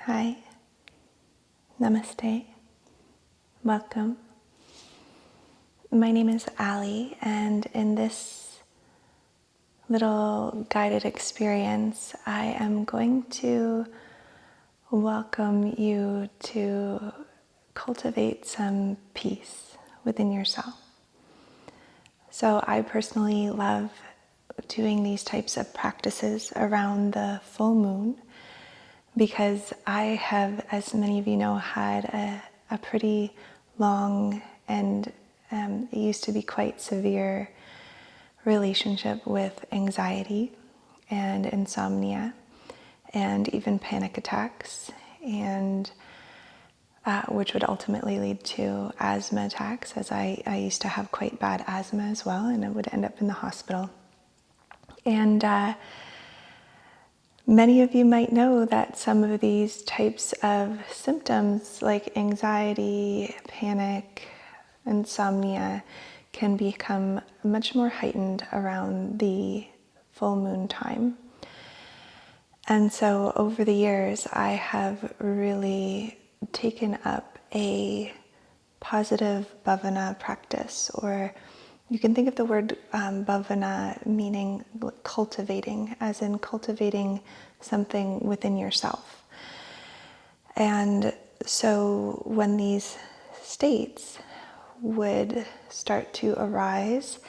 Hi, namaste, welcome. My name is Ali, and in this little guided experience, I am going to welcome you to cultivate some peace within yourself. So I personally love doing these types of practices around the full moon because I have, as many of you know, had a pretty long and it used to be quite severe relationship with anxiety and insomnia and even panic attacks, and which would ultimately lead to asthma attacks, as I used to have quite bad asthma as well, and I would end up in the hospital. And many of you might know that some of these types of symptoms, like anxiety, panic, insomnia, can become much more heightened around the full moon time. And so over the years, I have really taken up a positive bhavana practice, or you can think of the word bhavana meaning cultivating, as in cultivating something within yourself. And so when these states would start to arise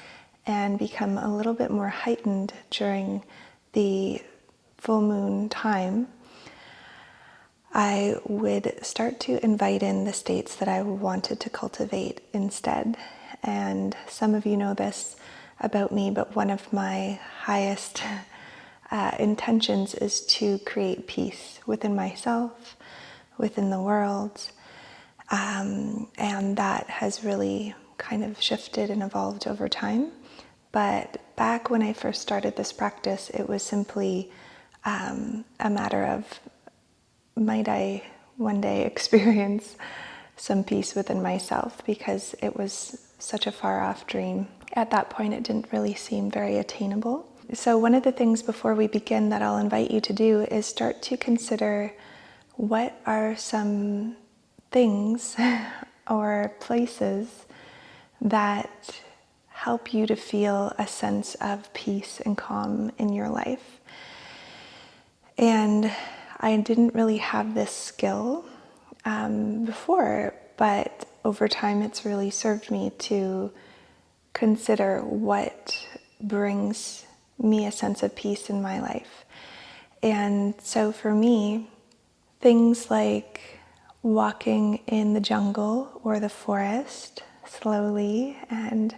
and become a little bit more heightened during the full moon time, I would start to invite in the states that I wanted to cultivate instead. And some of you know this about me, but one of my highest intentions is to create peace within myself, within the world. And that has really kind of shifted and evolved over time. But back when I first started this practice, it was simply a matter of, might I one day experience some peace within myself, because it was such a far off dream. At that point, it didn't really seem very attainable. So one of the things before we begin that I'll invite you to do is start to consider what are some things or places that help you to feel a sense of peace and calm in your life. And I didn't really have this skill before, but over time it's really served me to consider what brings me a sense of peace in my life. And so for me, things like walking in the jungle or the forest slowly and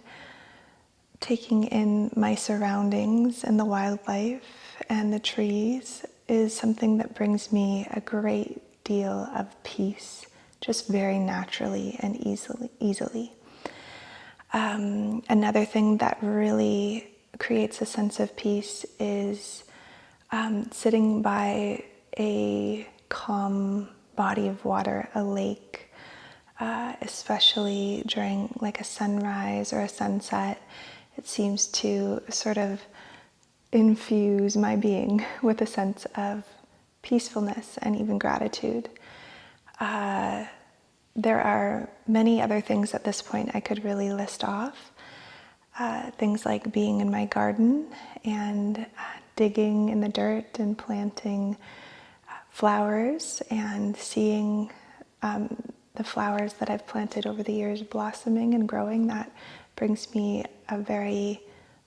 taking in my surroundings and the wildlife and the trees is something that brings me a great deal of peace, just very naturally and easily. Another thing that really creates a sense of peace is sitting by a calm body of water, a lake, especially during like a sunrise or a sunset. It seems to sort of infuse my being with a sense of peacefulness and even gratitude. There are many other things at this point I could really list off. Things like being in my garden and digging in the dirt and planting flowers and seeing the flowers that I've planted over the years blossoming and growing. That brings me a very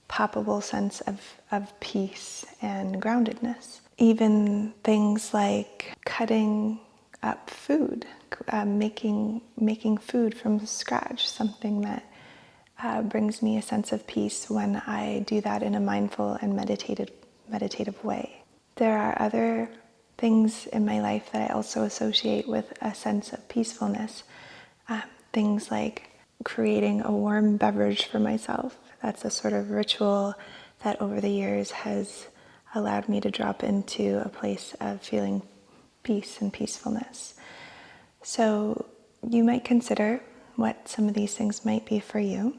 palpable sense of peace and groundedness. Even things like cutting up food, making food from scratch, something that brings me a sense of peace when I do that in a mindful and meditative way. There are other things in my life that I also associate with a sense of peacefulness. Things like creating a warm beverage for myself. That's a sort of ritual that over the years has allowed me to drop into a place of feeling peace and peacefulness. So you might consider what some of these things might be for you.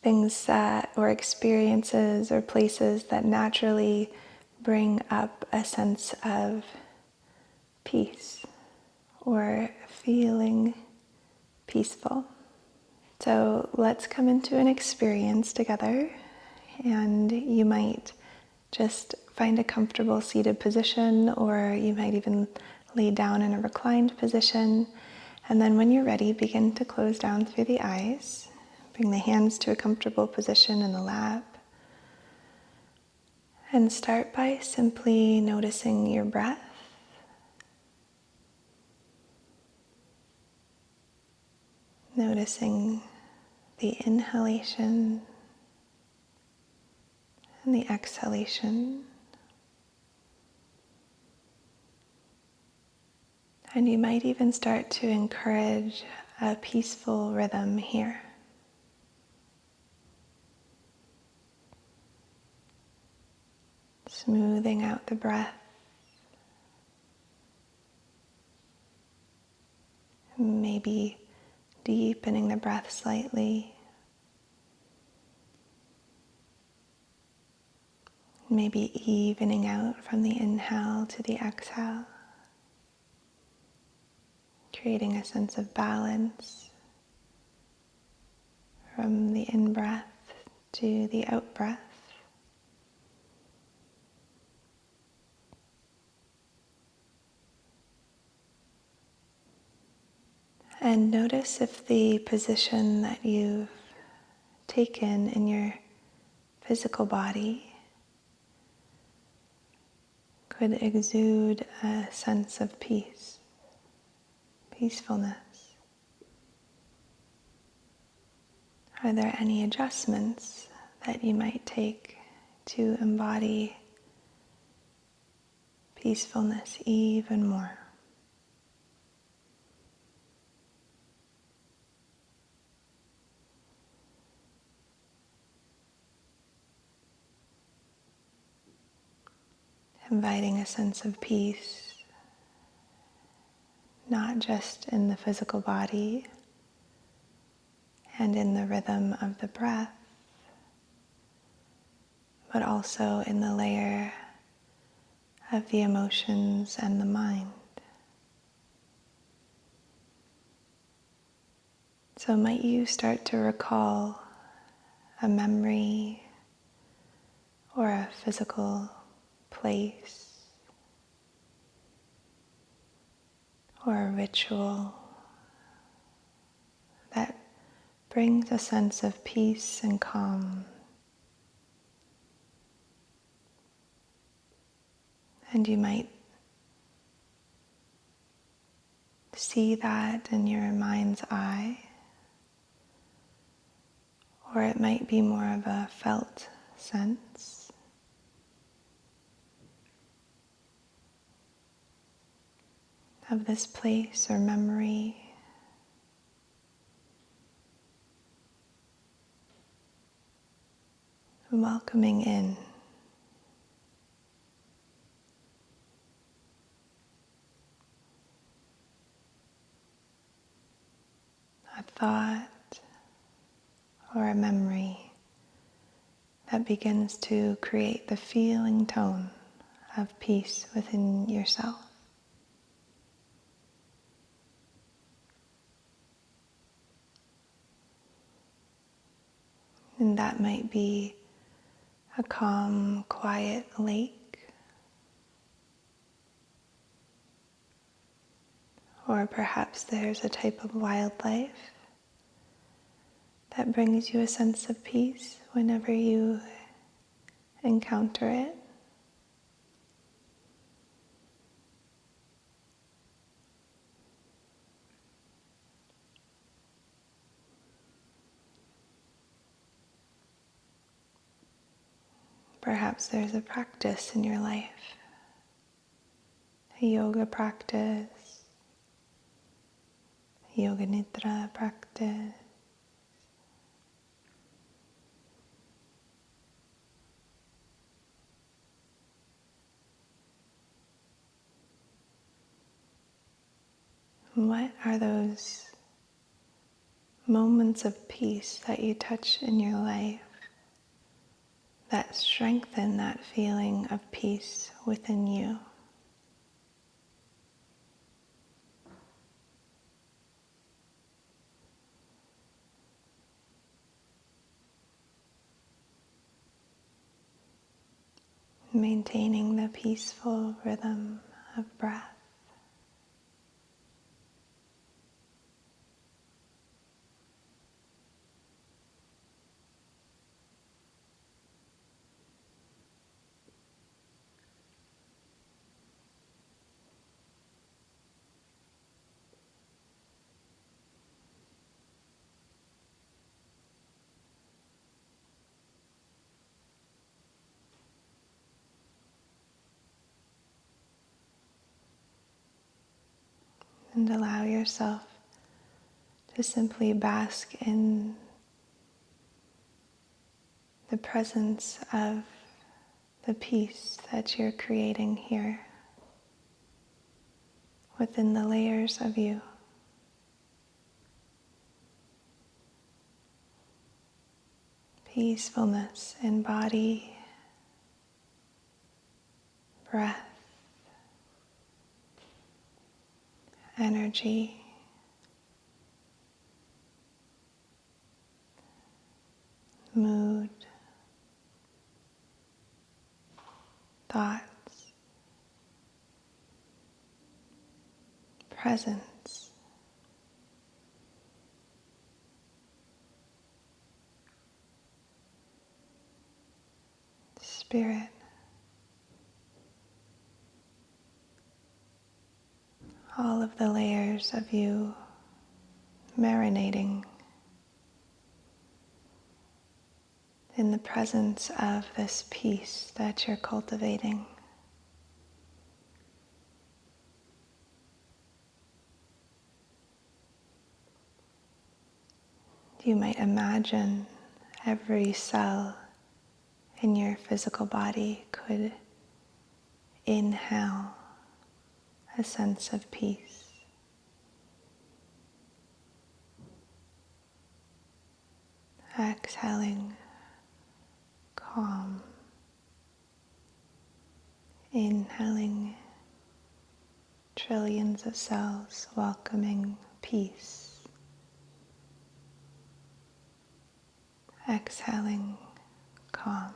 Things or experiences or places that naturally bring up a sense of peace or feeling peaceful. So let's come into an experience together, and you might just find a comfortable seated position, or you might even lay down in a reclined position. And then when you're ready, begin to close down through the eyes. Bring the hands to a comfortable position in the lap. And start by simply noticing your breath. Noticing the inhalation and the exhalation. And you might even start to encourage a peaceful rhythm here. Smoothing out the breath. Maybe deepening the breath slightly. Maybe evening out from the inhale to the exhale. Creating a sense of balance from the in-breath to the out-breath. And notice if the position that you've taken in your physical body could exude a sense of peace, peacefulness. Are there any adjustments that you might take to embody peacefulness even more? Inviting a sense of peace, not just in the physical body and in the rhythm of the breath, but also in the layer of the emotions and the mind. So might you start to recall a memory or a physical place or a ritual that brings a sense of peace and calm. And you might see that in your mind's eye, or it might be more of a felt sense. Of this place or memory. Welcoming in. A thought or a memory that begins to create the feeling tone of peace within yourself. And that might be a calm, quiet lake, or perhaps there's a type of wildlife that brings you a sense of peace whenever you encounter it. Perhaps there's a practice in your life, a yoga practice, a yoga nidra practice. What are those moments of peace that you touch in your life that strengthen that feeling of peace within you? maintaining the peaceful rhythm of breath. And allow yourself to simply bask in the presence of the peace that you're creating here within the layers of you. Peacefulness in body, breath, energy, mood, thoughts, presence. Spirit. All of the layers of you marinating in the presence of this peace that you're cultivating. You might imagine every cell in your physical body could inhale a sense of peace. Exhaling calm. Inhaling trillions of cells welcoming peace. Exhaling calm.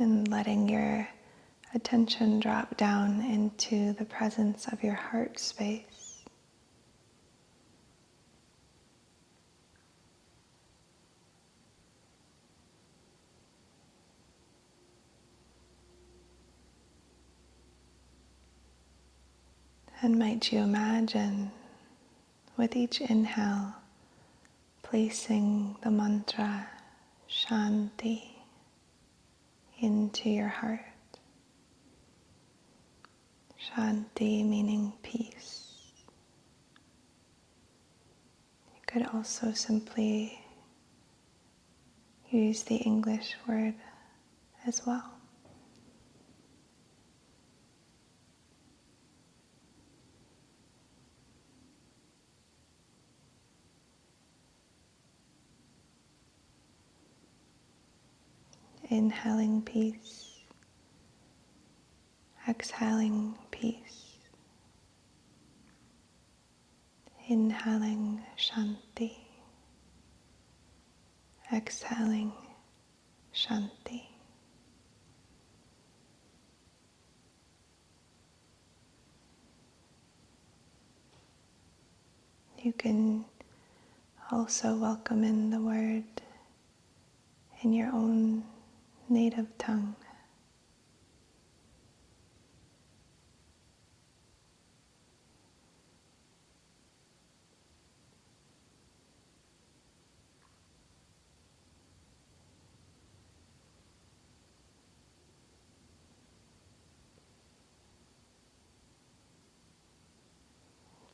And letting your attention drop down into the presence of your heart space. And might you imagine, with each inhale, placing the mantra Shanti into your heart. Shanti meaning peace. You could also simply use the English word as well. Inhaling peace, exhaling peace, inhaling Shanti, exhaling Shanti. You can also welcome in the word in your own native tongue.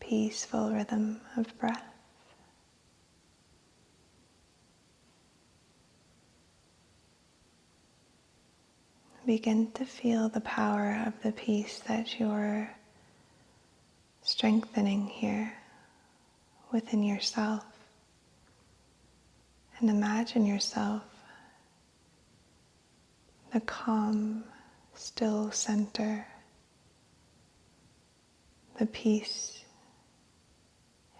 Peaceful rhythm of breath. begin to feel the power of the peace that you're strengthening here within yourself. And imagine yourself the calm, still center, the peace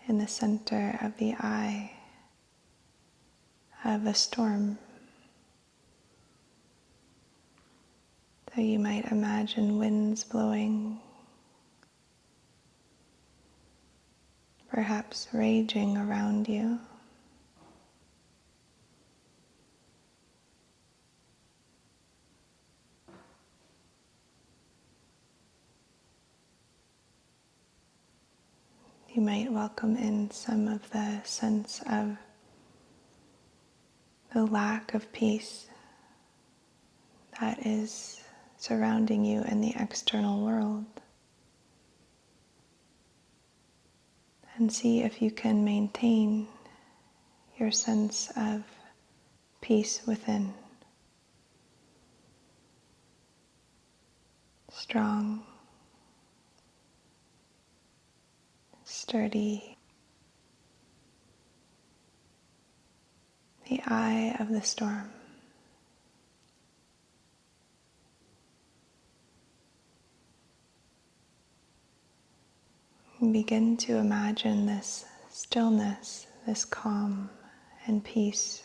in the center of the eye of a storm. So you might imagine winds blowing, perhaps raging around you. You might welcome in some of the sense of the lack of peace that is surrounding you in the external world. And see if you can maintain your sense of peace within. Strong, sturdy, the eye of the storm. And begin to imagine this stillness, this calm and peace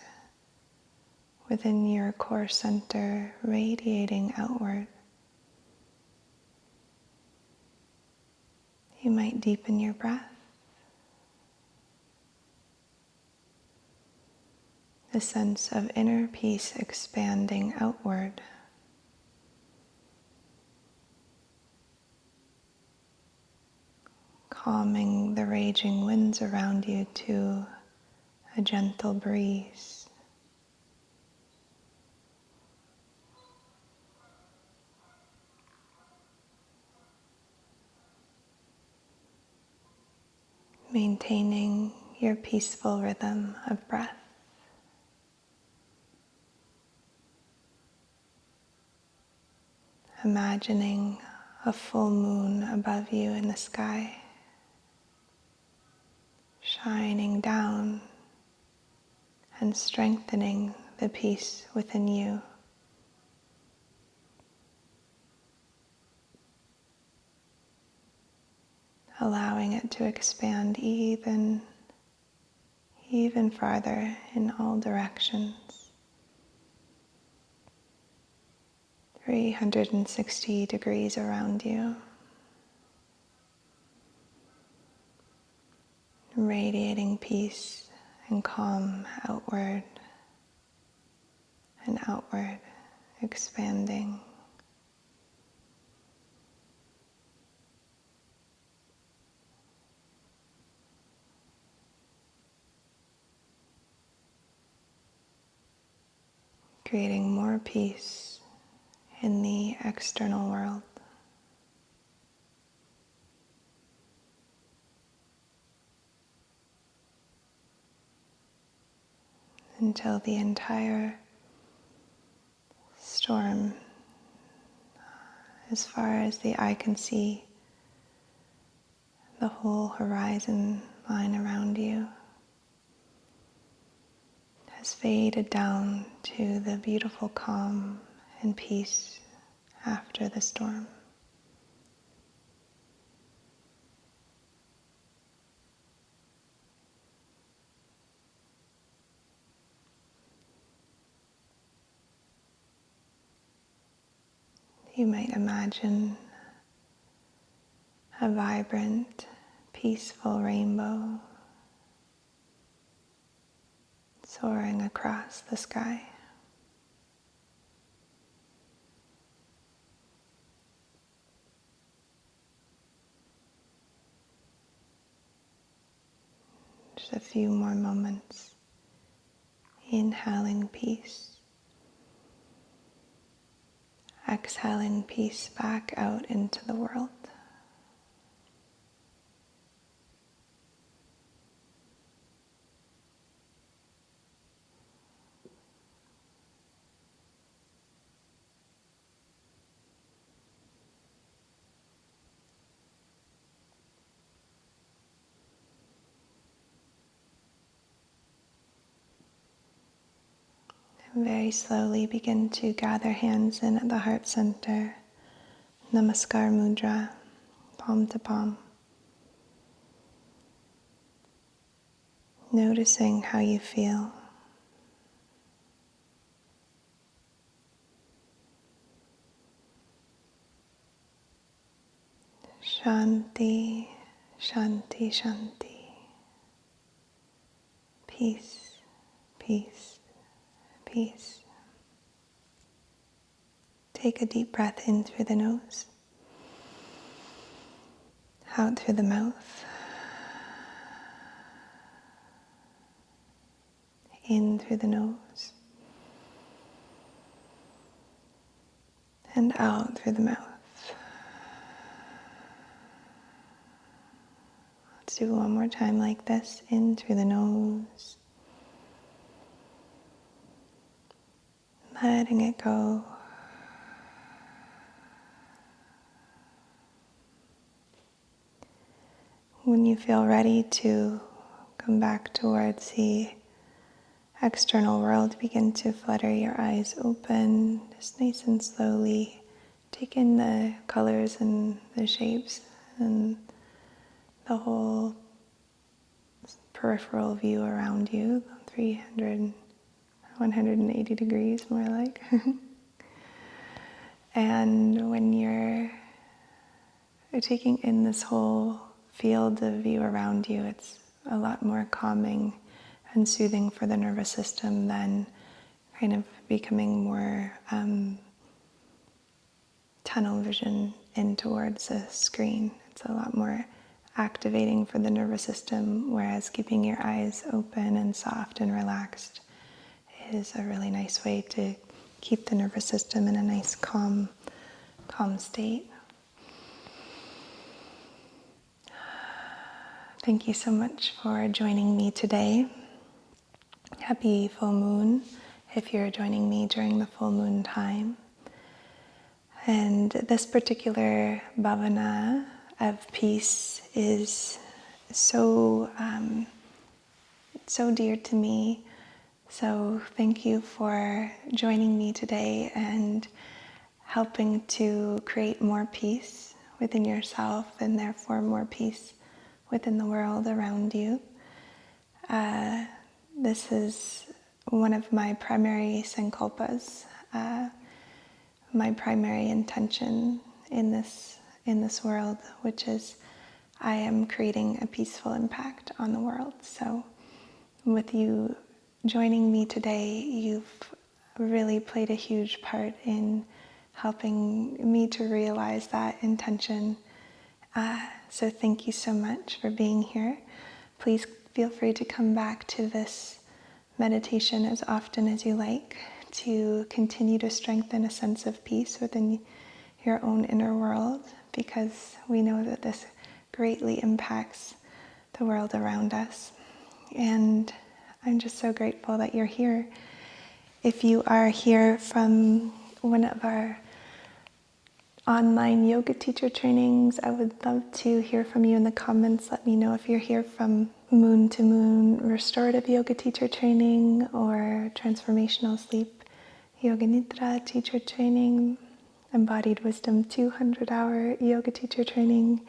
within your core center, radiating outward. You might deepen your breath. The sense of inner peace expanding outward. Calming the raging winds around you to a gentle breeze. Maintaining your peaceful rhythm of breath. Imagining a full moon above you in the sky, shining down and strengthening the peace within you. Allowing it to expand even farther in all directions. 360 degrees around you. Radiating peace and calm outward and outward, expanding. Creating more peace in the external world. Until the entire storm, as far as the eye can see, the whole horizon line around you, has faded down to the beautiful calm and peace after the storm. You might imagine a vibrant, peaceful rainbow soaring across the sky. Just a few more moments, inhaling peace, exhaling peace back out into the world. Very slowly begin to gather hands in at the heart center. Namaskar Mudra, palm to palm. Noticing how you feel. Shanti, Shanti, Shanti. Peace, peace, peace. Take a deep breath in through the nose, out through the mouth, in through the nose, and out through the mouth. Let's do one more time like this, in through the nose, letting it go. When you feel ready to come back towards the external world, begin to flutter your eyes open, just nice and slowly. Take in the colors and the shapes and the whole peripheral view around you, 180 degrees more like. And when you're taking in this whole field of view around you, it's a lot more calming and soothing for the nervous system than kind of becoming more tunnel vision in towards a screen. It's a lot more activating for the nervous system, whereas keeping your eyes open and soft and relaxed is a really nice way to keep the nervous system in a nice calm state. Thank you so much for joining me today. Happy full moon if you're joining me during the full moon time. And this particular bhavana of peace is so dear to me. So thank you for joining me today and helping to create more peace within yourself and therefore more peace within the world around you. This is one of my primary sankalpas, my primary intention in this world, which is I am creating a peaceful impact on the world. So with you joining me today, you've really played a huge part in helping me to realize that intention. So thank you so much for being here. Please feel free to come back to this meditation as often as you like to continue to strengthen a sense of peace within your own inner world, because we know that this greatly impacts the world around us. And I'm just so grateful that you're here. If you are here from one of our online yoga teacher trainings, I would love to hear from you in the comments. Let me know if you're here from Moon to Moon restorative yoga teacher training or transformational sleep yoga nidra teacher training, embodied wisdom 200-hour yoga teacher training.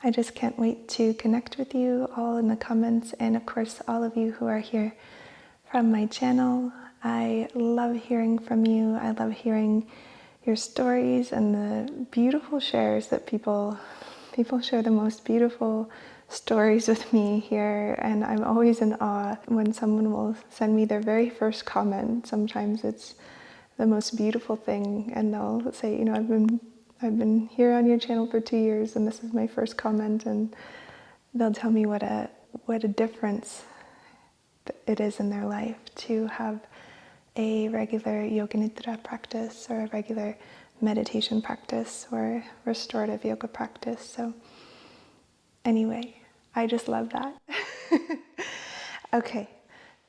I just can't wait to connect with you all in the comments, and of course all of you who are here from my channel. I love hearing from you. I love hearing your stories and the beautiful shares that people share the most beautiful stories with me here, and I'm always in awe when someone will send me their very first comment. Sometimes it's the most beautiful thing, and they'll say, you know, I've been here on your channel for 2 years and this is my first comment, and they'll tell me what a difference it is in their life to have a regular yoga nidra practice or a regular meditation practice or restorative yoga practice. So anyway, I just love that. Okay,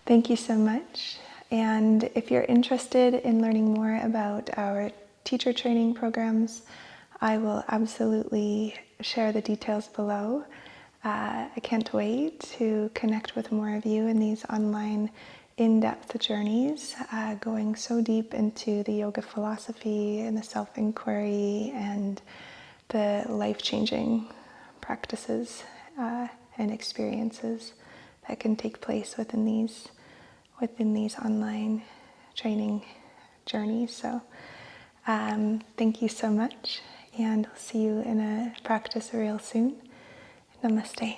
thank you so much. And if you're interested in learning more about our teacher training programs, I will absolutely share the details below. I can't wait to connect with more of you in these online in-depth journeys, going so deep into the yoga philosophy and the self-inquiry and the life-changing practices and experiences that can take place within these online training journeys. So thank you so much, and I'll see you in a practice real soon. Namaste.